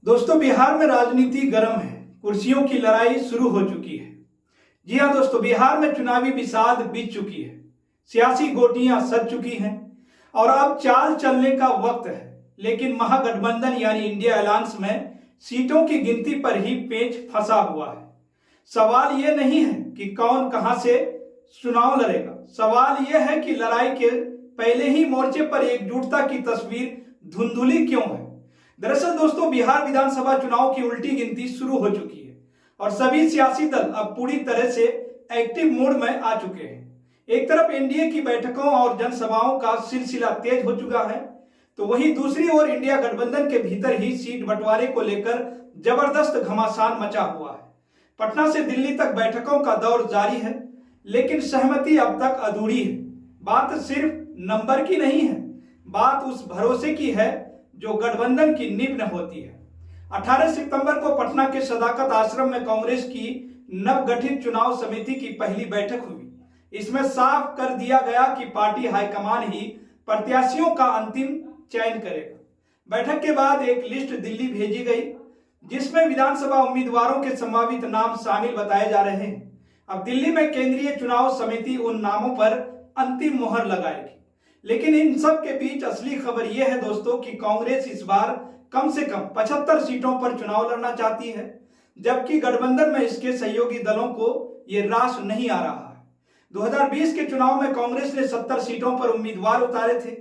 दोस्तों, बिहार में राजनीति गर्म है। कुर्सियों की लड़ाई शुरू हो चुकी है। जी हां दोस्तों, बिहार में चुनावी बिसात बीत चुकी है। सियासी गोटियां सज चुकी हैं और अब चाल चलने का वक्त है। लेकिन महागठबंधन यानी इंडिया अलायंस में सीटों की गिनती पर ही पेच फंसा हुआ है। सवाल यह नहीं है कि कौन कहां से चुनाव लड़ेगा, सवाल यह है कि लड़ाई के पहले ही मोर्चे पर एकजुटता की तस्वीर धुंधुली क्यों है। दरअसल दोस्तों, बिहार विधानसभा चुनाव की उल्टी गिनती शुरू हो चुकी है और सभी सियासी दल अब पूरी तरह से एक्टिव मोड में आ चुके हैं। एक तरफ एनडीए की बैठकों और जनसभाओं का सिलसिला तेज हो चुका है, तो वहीं दूसरी ओर इंडिया गठबंधन के भीतर ही सीट बंटवारे को लेकर जबरदस्त घमासान मचा हुआ है। पटना से दिल्ली तक बैठकों का दौर जारी है, लेकिन सहमति अब तक अधूरी है। बात सिर्फ नंबर की नहीं है, बात उस भरोसे की है जो गठबंधन की नींव होती है। 18 सितंबर को पटना के सदाकत आश्रम में कांग्रेस की नवगठित चुनाव समिति की पहली बैठक हुई। इसमें साफ कर दिया गया कि पार्टी हाईकमान ही प्रत्याशियों का अंतिम चयन करेगा। बैठक के बाद एक लिस्ट दिल्ली भेजी गई, जिसमें विधानसभा उम्मीदवारों के संभावित नाम शामिल बताए जा रहे हैं। अब दिल्ली में केंद्रीय चुनाव समिति उन नामों पर अंतिम मोहर लगाएगी। लेकिन इन सब के बीच असली खबर यह है दोस्तों कि कांग्रेस इस बार कम से कम 75 सीटों पर चुनाव लड़ना चाहती है, जबकि गठबंधन में इसके सहयोगी दलों को यह रास नहीं आ रहा है। 2020 के चुनाव में कांग्रेस ने 70 सीटों पर उम्मीदवार उतारे थे,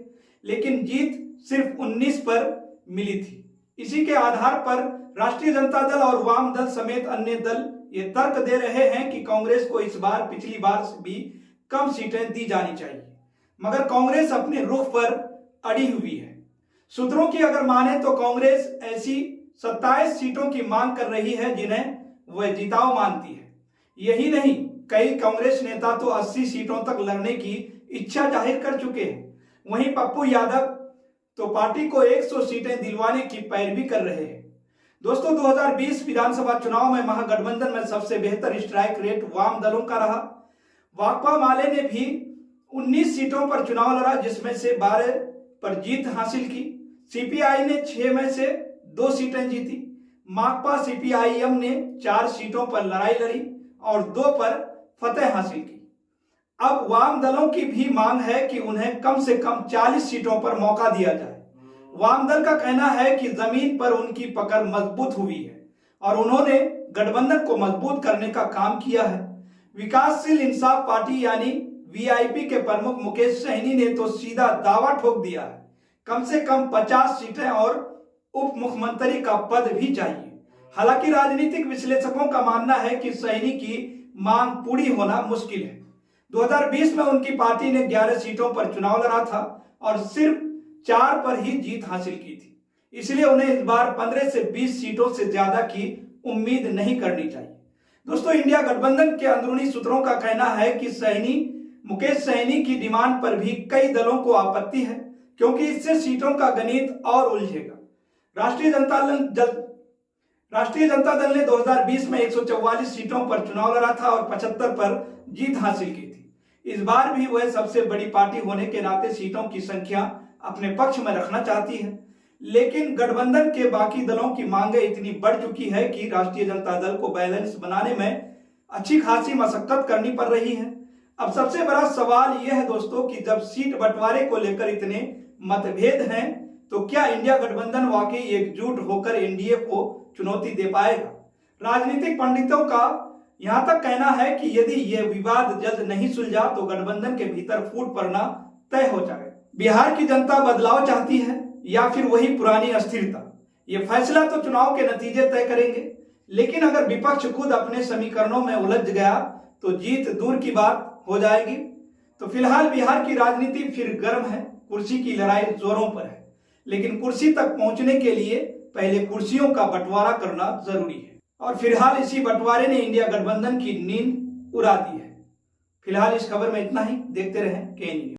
लेकिन जीत सिर्फ 19 पर मिली थी। इसी के आधार पर राष्ट्रीय जनता दल और वाम दल समेत अन्य दल ये तर्क दे रहे हैं कि कांग्रेस को इस बार पिछली बार से भी कम सीटें दी जानी चाहिए, मगर कांग्रेस अपने रुख पर अड़ी हुई है। सूत्रों की अगर माने तो कांग्रेस ऐसी 27 सीटों की मांग कर रही है जिन्हें वह जिताऊ मानती है। यही नहीं, कई कांग्रेस नेता तो 80 सीटों तक लड़ने की इच्छा जाहिर कर चुके हैं। वहीं पप्पू यादव तो पार्टी को 100 सीटें दिलवाने की पैरवी कर रहे हैं। दोस्तों, 2020 विधानसभा चुनाव में महागठबंधन में सबसे बेहतर स्ट्राइक रेट वाम दलों का रहा। वाकपा माले ने भी 19 सीटों पर चुनाव लड़ा, जिसमें से 12 पर जीत हासिल की। सीपीआई ने 6 में से 2 सीटें जीती। माकपा सीपीआईएम ने 4 सीटों पर लड़ाई लड़ी और 2 पर फतेह हासिल की। अब वाम दलों की भी मांग है कि उन्हें कम से कम 40 सीटों पर मौका दिया जाए। वाम दल का कहना है कि जमीन पर उनकी पकड़ मजबूत हुई है और उन्होंने गठबंधन को मजबूत करने का काम किया है। विकासशील इंसाफ पार्टी यानी वीआईपी के प्रमुख मुकेश सहनी ने तो सीधा दावा ठोक दिया है, कम से कम 50 सीटें और उप मुख्यमंत्री का पद भी चाहिए। हालांकि राजनीतिक विश्लेषकों का मानना है कि सहनी की मांग पूरी होना मुश्किल है। 2020 में उनकी पार्टी ने 11 सीटों पर चुनाव लड़ा था और सिर्फ 4 पर ही जीत हासिल की थी, इसलिए उन्हें इस बार 15 से 20 सीटों से ज्यादा की उम्मीद नहीं करनी चाहिए। दोस्तों, इंडिया गठबंधन के अंदरूनी सूत्रों का कहना है कि मुकेश सहनी की डिमांड पर भी कई दलों को आपत्ति है, क्योंकि इससे सीटों का गणित और उलझेगा। राष्ट्रीय जनता दल ने 2020 में 144 सीटों पर चुनाव लड़ा था और 75 पर जीत हासिल की थी। इस बार भी वह सबसे बड़ी पार्टी होने के नाते सीटों की संख्या अपने पक्ष में रखना चाहती है, लेकिन गठबंधन के बाकी दलों की मांगे इतनी बढ़ चुकी है कि राष्ट्रीय जनता दल को बैलेंस बनाने में अच्छी खासी मशक्कत करनी पड़ रही है। अब सबसे बड़ा सवाल यह है दोस्तों कि जब सीट बंटवारे को लेकर इतने मतभेद हैं, तो क्या इंडिया गठबंधन वाकई एकजुट होकर एनडीए को चुनौती दे पाएगा। राजनीतिक पंडितों का यहां तक कहना है कि यदि यह विवाद जल्द नहीं सुलझा तो गठबंधन के भीतर फूट पड़ना तय हो जाएगा। बिहार की जनता बदलाव चाहती है या फिर वही पुरानी अस्थिरता, यह फैसला तो चुनाव के नतीजे तय करेंगे। लेकिन अगर विपक्ष खुद अपने समीकरणों में उलझ गया तो जीत दूर की बात हो जाएगी। तो फिलहाल बिहार की राजनीति फिर गर्म है, कुर्सी की लड़ाई जोरों पर है, लेकिन कुर्सी तक पहुंचने के लिए पहले कुर्सियों का बंटवारा करना जरूरी है। और फिलहाल इसी बंटवारे ने इंडिया गठबंधन की नींद उड़ा दी है। फिलहाल इस खबर में इतना ही। देखते रहें के न्यूज़।